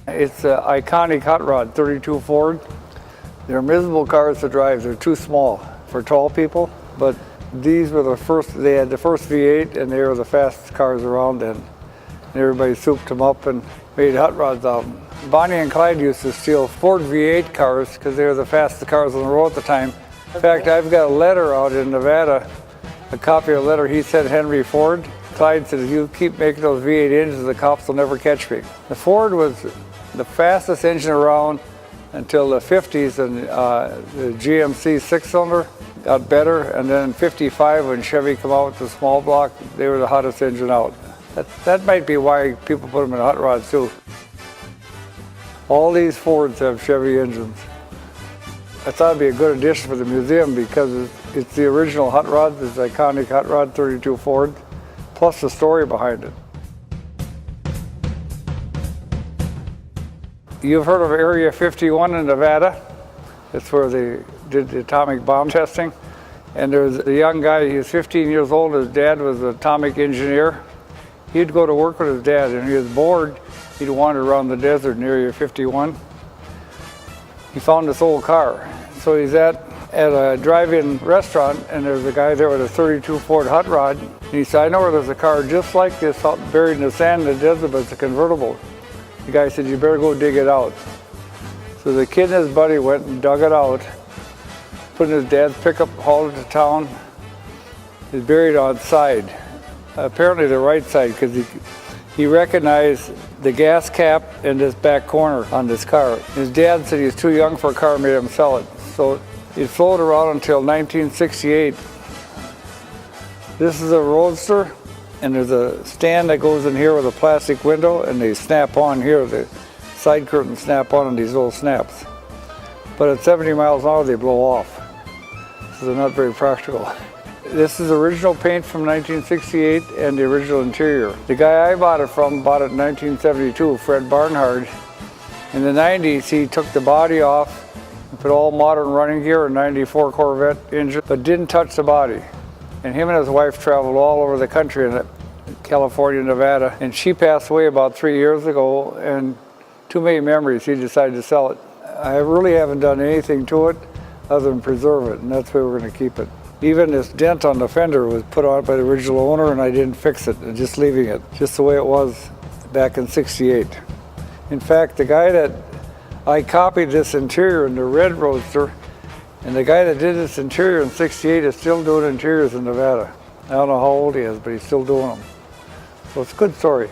It's an iconic hot rod, 32 Ford. They're miserable cars to drive. They're too small for tall people, but these were the first, they had the first V8 and they were the fastest cars around then. And everybody souped them up and made hot rods out of them. Bonnie and Clyde used to steal Ford V8 cars because they were the fastest cars on the road at the time. In fact, I've got a letter out in Nevada, a copy of a letter he sent Henry Ford. Clyde said, if you keep making those V8 engines, the cops will never catch me. The Ford was the fastest engine around until the 50s, and the GMC six-cylinder got better, and then in 55 when Chevy came out with the small block, they were the hottest engine out. That might be why people put them in hot rods too. All these Fords have Chevy engines. I thought it'd be a good addition for the museum because it's the original hot rod, this iconic hot rod 32 Ford, plus the story behind it. You've heard of Area 51 in Nevada. It's where they did the atomic bomb testing. And there's a young guy, he was 15 years old, his dad was an atomic engineer. He'd go to work with his dad, and he was bored. He'd wander around the desert in Area 51. He found this old car. So he's at a drive-in restaurant, and there's a guy there with a 32 Ford hot rod. And he said, I know where there's a car just like this out buried in the sand in the desert, but it's a convertible. The guy said, you better go dig it out. So the kid and his buddy went and dug it out, put in his dad's pickup, hauled it to town. It's buried outside, apparently the right side, because he recognized the gas cap in this back corner on this car. His dad said he was too young for a car, made him sell it. So it floated around until 1968. This is a Roadster, and there's a stand that goes in here with a plastic window, and they snap on here. The side curtains snap on these little snaps. But at 70 miles an hour, they blow off. So they're not very practical. This is original paint from 1968 and the original interior. The guy I bought it from bought it in 1972, Fred Barnhard. In the 90s, he took the body off and put all modern running gear, a 94 Corvette engine, but didn't touch the body. And him and his wife traveled all over the country in California, Nevada, and she passed away about 3 years ago, and too many memories, he decided to sell it. I really haven't done anything to it other than preserve it, and that's where we're going to keep it. Even this dent on the fender was put on by the original owner, and I didn't fix it, and just leaving it just the way it was back in '68. In fact, the guy that I copied this interior in the red Roadster, and the guy that did this interior in '68 is still doing interiors in Nevada. I don't know how old he is, but he's still doing them. So it's a good story.